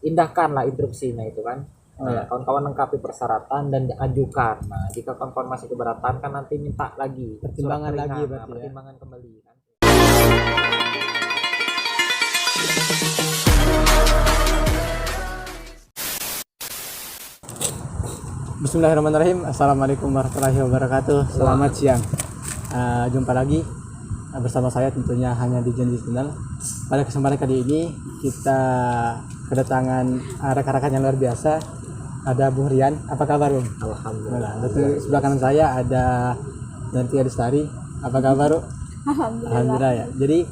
indahkanlah instruksinya itu kan. Nah, kawan-kawan lengkapi persyaratan dan ajukan. Nah, jika kawan-kawan masih keberatan kan nanti minta lagi Pertimbangan surat lagi keringanan, berarti ya. pertimbangan kembali kan. Bismillahirrahmanirrahim. Assalamualaikum warahmatullahi wabarakatuh. Selamat siang. Jumpa lagi bersama saya tentunya hanya di Janji Channel. Pada kesempatan kali ini kita kedatangan rekan-rekan yang luar biasa. Ada Bung Rian. Apa kabar, Bung? Alhamdulillah. Di sebelah kanan saya ada Nanti Adistari. Apa kabar, Bung? Alhamdulillah ya. Jadi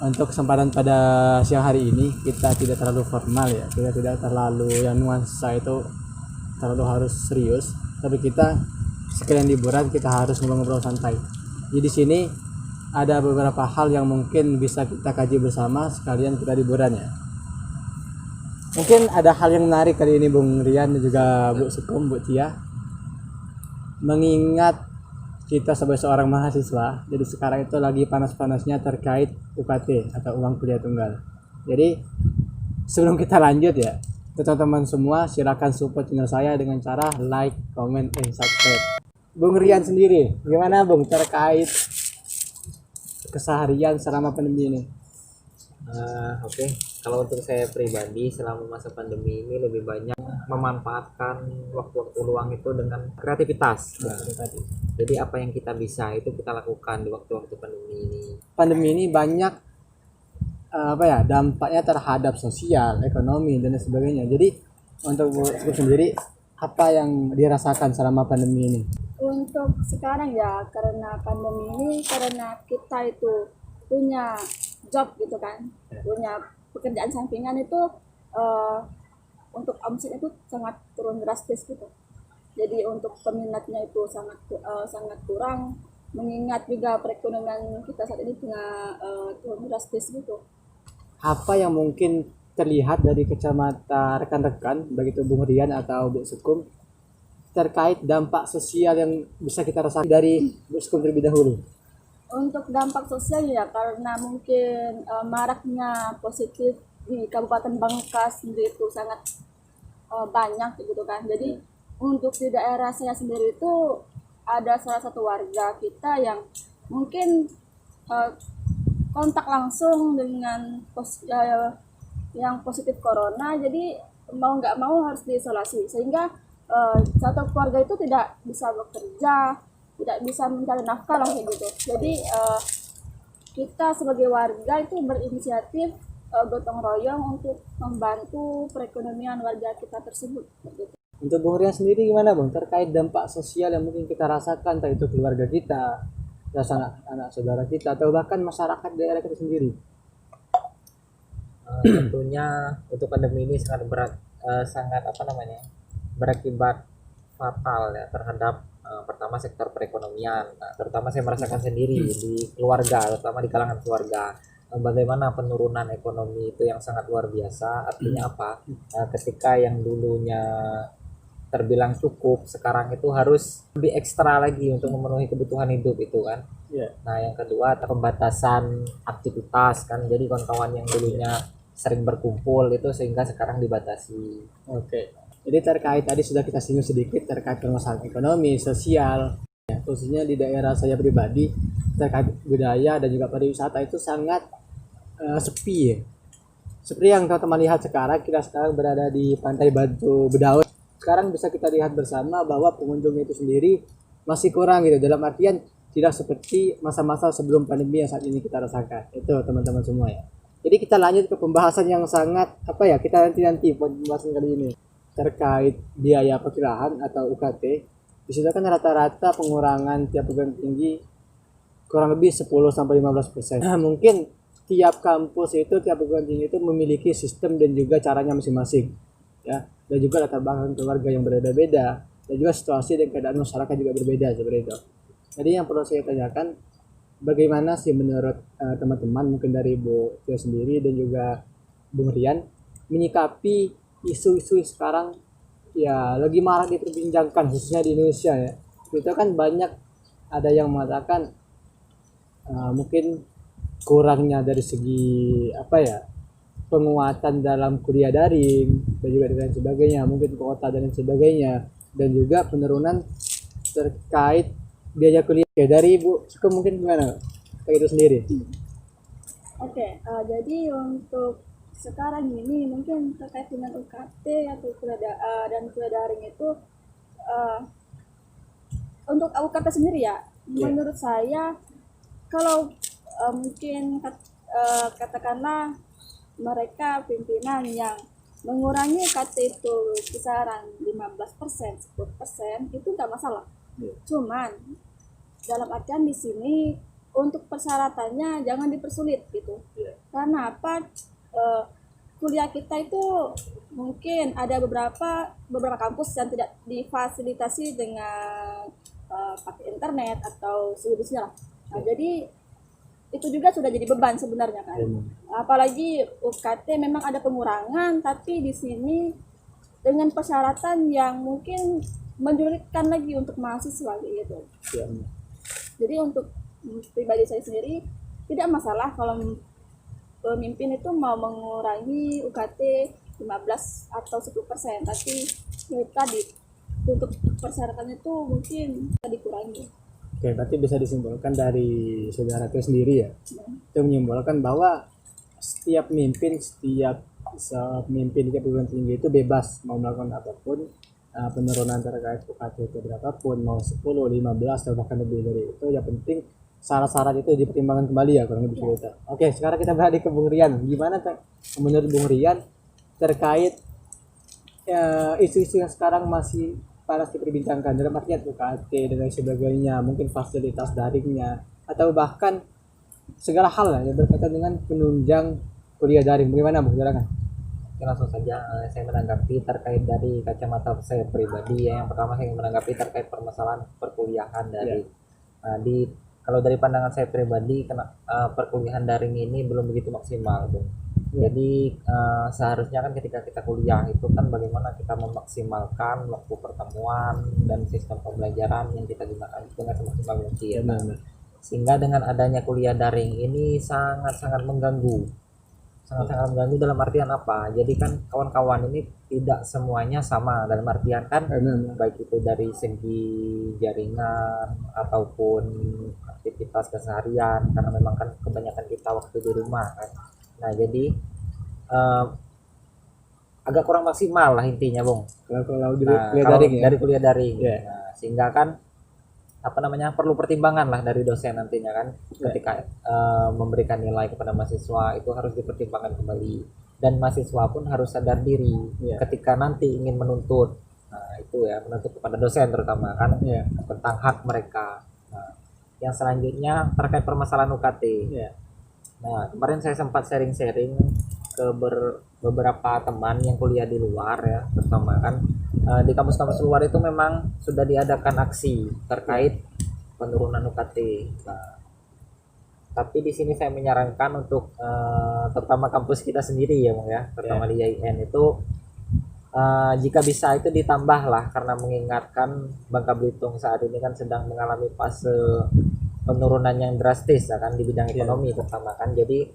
untuk kesempatan pada siang hari ini kita tidak terlalu formal ya. Kita tidak terlalu yang nuansa itu terlalu harus serius, tapi kita sekalian liburan kita harus ngobrol-ngobrol santai. Jadi di sini ada beberapa hal yang mungkin bisa kita kaji bersama sekalian kita liburan ya. Mungkin ada hal yang menarik kali ini Bung Rian dan juga Bu Sukom, Bu Tia. Mengingat kita sebagai seorang mahasiswa, jadi sekarang itu lagi panas-panasnya terkait UKT atau uang kuliah tunggal. Jadi sebelum kita lanjut ya, teman-teman semua silakan support channel saya dengan cara like, comment, and subscribe. Bung Rian sendiri, gimana Bung terkait keseharian selama pandemi ini? Oke. Kalau untuk saya pribadi selama masa pandemi ini lebih banyak memanfaatkan waktu-waktu luang itu dengan kreativitas. Jadi apa yang kita bisa itu kita lakukan di waktu-waktu pandemi ini. Pandemi ini banyak dampaknya terhadap sosial, ekonomi dan lain sebagainya. Jadi untuk Bu sendiri apa yang dirasakan selama pandemi ini? Untuk sekarang ya, karena pandemi ini, karena kita itu punya job gitu kan, punya pekerjaan sampingan itu untuk omset itu sangat turun drastis gitu. Jadi untuk peminatnya itu sangat kurang, mengingat juga perekonomian kita saat ini tengah turun drastis gitu. Apa yang mungkin terlihat dari kacamata rekan-rekan begitu Bung Rian atau Bu Sukum terkait dampak sosial yang bisa kita rasakan dari Bu Sukum terlebih dahulu? Untuk dampak sosial ya, karena mungkin maraknya positif di Kabupaten Bangka sendiri itu sangat banyak gitu kan. Jadi untuk di daerah saya sendiri itu ada salah satu warga kita yang mungkin kontak langsung dengan yang positif corona, jadi mau nggak mau harus diisolasi, sehingga satu keluarga itu tidak bisa bekerja, tidak bisa mencari nafkah lah kayak gitu. Jadi kita sebagai warga itu berinisiatif gotong royong untuk membantu perekonomian warga kita tersebut gitu. Untuk Bung Rian sendiri gimana Bung terkait dampak sosial yang mungkin kita rasakan, entah itu keluarga kita, anak saudara kita, atau bahkan masyarakat daerah kita sendiri? Tentunya untuk pandemi ini sangat berat, berakibat fatal ya terhadap pertama sektor perekonomian. Nah, terutama saya merasakan sendiri di keluarga, terutama di kalangan keluarga, bagaimana penurunan ekonomi itu yang sangat luar biasa. Artinya apa? Ketika yang dulunya terbilang cukup, sekarang itu harus lebih ekstra lagi untuk memenuhi kebutuhan hidup itu kan. Nah, yang kedua pembatasan aktivitas kan. Jadi kawan-kawan yang dulunya sering berkumpul itu sehingga sekarang dibatasi. Oke. Jadi terkait tadi sudah kita singgung sedikit terkait permasalahan ekonomi, sosial, ya, khususnya di daerah saya pribadi terkait budaya dan juga pariwisata itu sangat sepi ya. Seperti yang teman-teman lihat sekarang, kita sekarang berada di Pantai Batu Bedaut. Sekarang bisa kita lihat bersama bahwa pengunjung itu sendiri masih kurang gitu, dalam artian tidak seperti masa-masa sebelum pandemi yang saat ini kita rasakan. Itu teman-teman semua ya. Jadi kita lanjut ke pembahasan yang sangat kita nanti pembahasan kali ini terkait biaya perkiraan atau UKT. Di situ kan rata-rata pengurangan tiap perguruan tinggi kurang lebih 10-15%. Nah, mungkin tiap kampus itu, tiap perguruan tinggi itu memiliki sistem dan juga caranya masing-masing ya, dan juga latar belakang keluarga yang berbeda-beda, dan juga situasi dan keadaan masyarakat juga berbeda seperti itu. Jadi yang perlu saya tanyakan, bagaimana sih menurut teman-teman mungkin dari Bu Tia sendiri dan juga Bung Rian menyikapi isu-isu sekarang ya lagi marak diperbincangkan khususnya di Indonesia ya. Itu kan banyak ada yang mengatakan mungkin kurangnya dari segi penguatan dalam kuliah daring dan juga dengan sebagainya, mungkin kuota dan lain sebagainya, dan juga penurunan terkait biaya kuliah. Oke, dari Ibu Suka mungkin gimana kayak itu sendiri? Oke, jadi untuk sekarang ini mungkin terkait dengan UKT atau dan kuliah daring itu, eh, untuk UKT sendiri ya, menurut saya kalau mungkin katakanlah mereka pimpinan yang mengurangi UKT itu kisaran 15%, 10% itu nggak masalah. Cuman dalam artian di sini untuk persyaratannya jangan dipersulit gitu. Karena apa? Kuliah kita itu mungkin ada beberapa kampus yang tidak difasilitasi dengan pakai internet atau sejenisnya lah. Nah, jadi itu juga sudah jadi beban sebenarnya kan. Apalagi UKT memang ada pengurangan, tapi di sini dengan persyaratan yang mungkin menyulitkan lagi untuk mahasiswa gitu. Jadi untuk pribadi saya sendiri tidak masalah kalau pemimpin itu mau mengurangi UKT 15 atau 10%, tapi ya tadi untuk persyaratannya itu mungkin bisa dikurangi. Oke, berarti bisa disimpulkan dari saudara itu sendiri ya, itu menyimpulkan bahwa setiap pemimpin di perguruan tinggi itu bebas mau melakukan apapun, penurunan terkait UKT itu berapapun, mau 10, 15 atau bahkan lebih dari itu, yang penting syarat-syarat itu dipertimbangkan kembali ya kurang lebih seperti itu. Oke, sekarang kita beralih ke Bung Rian. Gimana menurut Bung Rian terkait isu-isu yang sekarang masih panas diperbincangkan dalam artian UKT dan lain sebagainya, mungkin fasilitas daringnya atau bahkan segala hal lah yang berkaitan dengan penunjang kuliah daring. Bagaimana Bung? Silakan. Oke, langsung saja saya menanggapi terkait dari kacamata saya pribadi ya. Yang pertama saya menanggapi terkait permasalahan perkuliahan kalau dari pandangan saya pribadi, perkuliahan daring ini belum begitu maksimal, Bung. Jadi seharusnya kan ketika kita kuliah itu kan bagaimana kita memaksimalkan waktu pertemuan dan sistem pembelajaran yang kita gunakan dengan semaksimal mungkin. Sehingga dengan adanya kuliah daring ini sangat-sangat mengganggu dalam artian apa? Jadi kan kawan-kawan ini tidak semuanya sama dalam artian kan, baik itu dari segi jaringan ataupun aktivitas keseharian, karena memang kan kebanyakan kita waktu di rumah kan. Nah jadi agak kurang maksimal lah intinya, Bung. Kalau Dari kuliah daring. Nah, sehingga kan perlu pertimbangan lah dari dosen nantinya kan, ketika memberikan nilai kepada mahasiswa itu harus dipertimbangkan kembali, dan mahasiswa pun harus sadar diri ketika nanti ingin menuntut, itu ya, menuntut kepada dosen terutama kan, tentang hak mereka. Nah, yang selanjutnya terkait permasalahan UKT. Nah, kemarin saya sempat sharing-sharing ke beberapa teman yang kuliah di luar ya, terutama kan di kampus-kampus luar itu memang sudah diadakan aksi terkait penurunan UKT. Nah, tapi di sini saya menyarankan untuk terutama kampus kita sendiri ya, Bang ya, terutama di IAIN itu jika bisa itu ditambah lah, karena mengingatkan Bangka Belitung saat ini kan sedang mengalami fase penurunan yang drastis ya kan di bidang ekonomi terutama kan. Jadi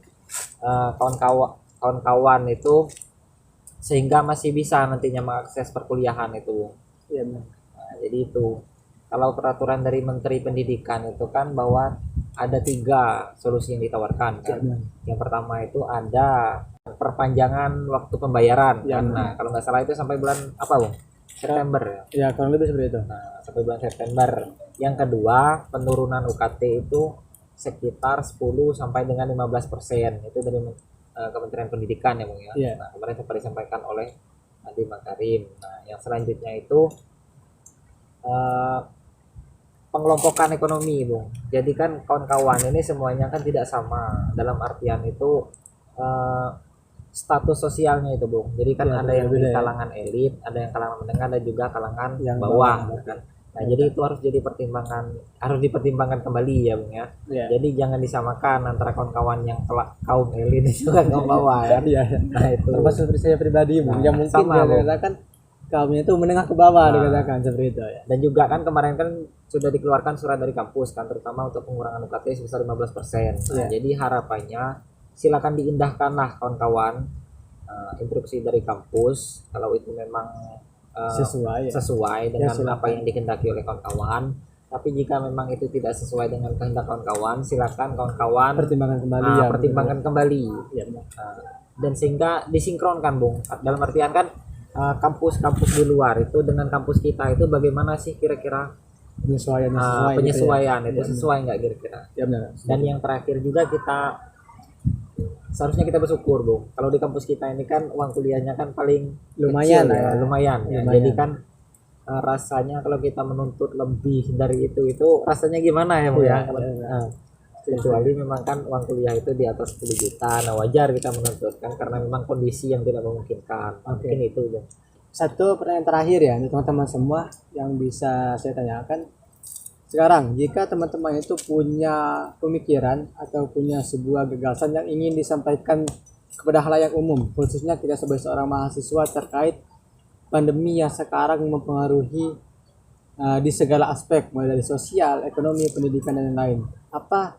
kawan-kawan itu sehingga masih bisa nantinya mengakses perkuliahan itu. Nah, jadi itu kalau peraturan dari Menteri Pendidikan itu kan bahwa ada 3 solusi yang ditawarkan kan. Yang pertama itu ada perpanjangan waktu pembayaran kan. Nah, kalau nggak salah itu sampai bulan apa, Bung? September ya. Ya, kurang lebih seperti itu. Nah, sampai bulan September. Yang kedua, penurunan UKT itu sekitar 10 sampai dengan 15%. Itu dari Kementerian Pendidikan ya, Bung ya. Nah, kemarin sempat disampaikan oleh Nadiem Makarim. Nah, yang selanjutnya itu pengelompokan ekonomi, Bung. Jadi kan kawan-kawan ini semuanya kan tidak sama dalam artian itu status sosialnya itu, Bung. Jadi kan ada yang di kalangan elit, ada yang kalangan menengah, ada juga kalangan yang bawah kan. Nah, jadi itu harus dipertimbangkan kembali ya, Bung ya. Jadi jangan disamakan antara kawan-kawan yang kaum elit juga kaum bawah ya. Nah, itu termasuk seperti saya pribadi, Bung, yang mungkin dikatakan kaumnya itu menengah ke bawah, dikatakan seperti itu ya. Dan juga kan kemarin kan sudah dikeluarkan surat dari kampus kan, terutama untuk pengurangan UKT sebesar 15%. Nah, jadi harapannya silakan diindahkanlah kawan-kawan instruksi dari kampus kalau itu memang Sesuai ya. sesuai Ya, dengan silakan. apa yang dikehendaki oleh kawan-kawan. Tapi jika memang itu tidak sesuai dengan kehendak kawan-kawan, silakan kawan-kawan Pertimbangan kembali ya. pertimbangkan kembali. Ya, benar. Dan sehingga disinkronkan, Bung. Dalam artian kan kampus-kampus di luar itu dengan kampus kita itu bagaimana sih kira-kira Penyesuaian sesuai gitu ya. penyesuaian itu Ya, sesuai nggak kira-kira? Ya benar. Dan yang terakhir juga kita seharusnya kita bersyukur, Bung. Kalau di kampus kita ini kan uang kuliahnya kan paling Lumayan kecil, ya. lumayan ya. Lumayan. Jadi kan rasanya kalau kita menuntut lebih dari itu rasanya gimana ya, Bu Iya, ya? iya. Kecuali memang kan uang kuliah itu di atas 10 juta. Nah, wajar kita menuntut kan karena memang kondisi yang tidak memungkinkan. Oke. Mungkin itu, Bung. Satu pertanyaan terakhir ya untuk teman-teman semua yang bisa saya tanyakan. Sekarang, jika teman-teman itu punya pemikiran atau punya sebuah gagasan yang ingin disampaikan kepada halayak umum, khususnya kita sebagai seorang mahasiswa terkait pandemi yang sekarang mempengaruhi di segala aspek, mulai dari sosial, ekonomi, pendidikan, dan lain-lain. Apa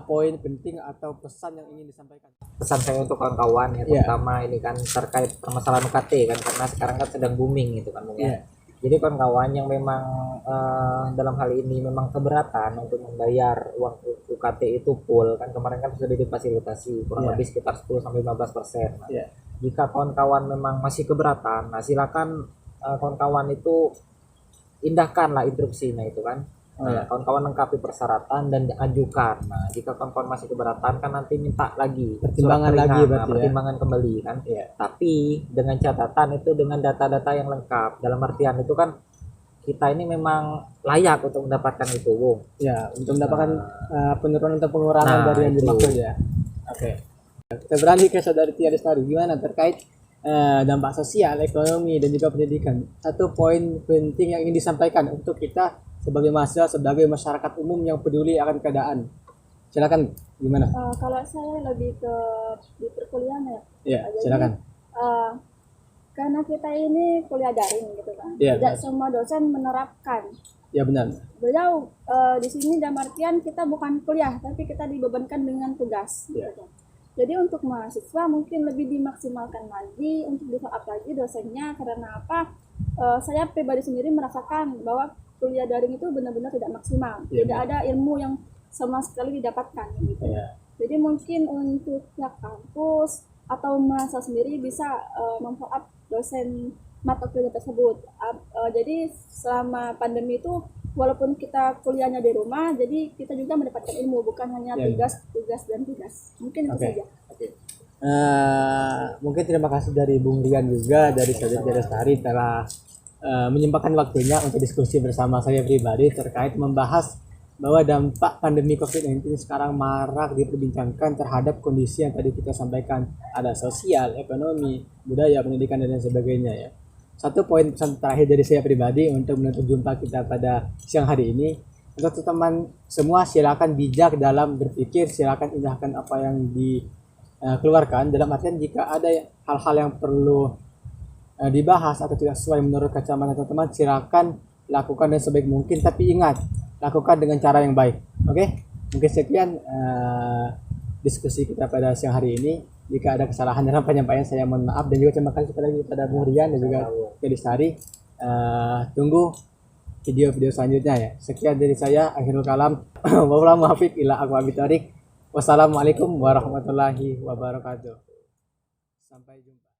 poin penting atau pesan yang ingin disampaikan? Pesan saya untuk kawan-kawan ya, Iya. terutama ini kan terkait permasalahan UKT kan karena sekarang kan sedang booming gitu kan, Bung ya. Iya. Jadi kawan-kawan yang memang dalam hal ini memang keberatan untuk membayar uang UKT itu full kan kemarin kan sudah difasilitasi kurang Iya. lebih sekitar 10-15%. Nah, Iya. jika kawan-kawan memang masih keberatan, nah silakan kawan-kawan itu indahkanlah instruksinya itu kan. Oh, Nah, iya. kawan-kawan lengkapi persyaratan dan ajukan. Nah, jika kawan-kawan masih keberatan kan nanti minta lagi Pertimbangan surat lagi keringan, berarti ya. pertimbangan kembali kan. Iya. Tapi dengan catatan itu dengan data-data yang lengkap. Dalam artian itu kan kita ini memang layak untuk mendapatkan itu, Bung. Ya, untuk mendapatkan penurunan atau pengurangan Nah, dari yang itu. dimaksud ya. Oke. Kita beralih ke Saudari Tia Lestari. Gimana terkait dampak sosial, ekonomi, dan juga pendidikan? Satu poin penting yang ingin disampaikan untuk kita sebagai mahasiswa, sebagai masyarakat umum yang peduli akan keadaan. Silakan, gimana? Kalau saya lebih ke di perkuliahan ya. Ya, Jadi, silakan. karena kita ini kuliah daring gitu kan. Iya, Tidak benar. semua dosen menerapkan. Ya benar. Beliau di sini dalam artian kita bukan kuliah, tapi kita dibebankan dengan tugas. Iya. Gitu. Jadi untuk mahasiswa mungkin lebih dimaksimalkan lagi untuk di-follow up lagi dosennya karena apa? Saya pribadi sendiri merasakan bahwa kuliah daring itu benar-benar tidak maksimal. Iya, Tidak benar. ada ilmu yang sama sekali didapatkan gitu. Ya. Jadi mungkin untuk pihak kampus atau mahasiswa sendiri bisa memfollow up dosen mata kuliah tersebut. Jadi selama pandemi itu walaupun kita kuliahnya di rumah, jadi kita juga mendapatkan ilmu bukan hanya Ya, tugas dan tugas. Mungkin itu Oke. saja. Mungkin terima kasih dari Bung Rian juga dari Saudari Tia Lestari telah menyempatkan waktunya untuk diskusi bersama saya pribadi terkait membahas bahwa dampak pandemi COVID-19 sekarang marak diperbincangkan terhadap kondisi yang tadi kita sampaikan, ada sosial, ekonomi, budaya, pendidikan, dan lain sebagainya ya. Satu poin pesan terakhir dari saya pribadi untuk menutup jumpa kita pada siang hari ini, untuk teman semua silakan bijak dalam berpikir, silakan indahkan apa yang dikeluarkan, dalam artian jika ada hal-hal yang perlu dibahas atau tidak sesuai menurut kacamata teman-teman, silakan lakukan dan sebaik mungkin, tapi ingat, lakukan dengan cara yang baik. Oke? Mungkin sekian diskusi kita pada siang hari ini. Jika ada kesalahan dalam penyampaian, saya mohon maaf, dan juga terima kasih kepada Bung Rian dan juga Tia Lestari. Tunggu video-video selanjutnya ya. Sekian dari saya, akhirul kalam. Wabillahi muwaffiq ila aqwamit thoriq. Wassalamualaikum warahmatullahi wabarakatuh. Sampai jumpa.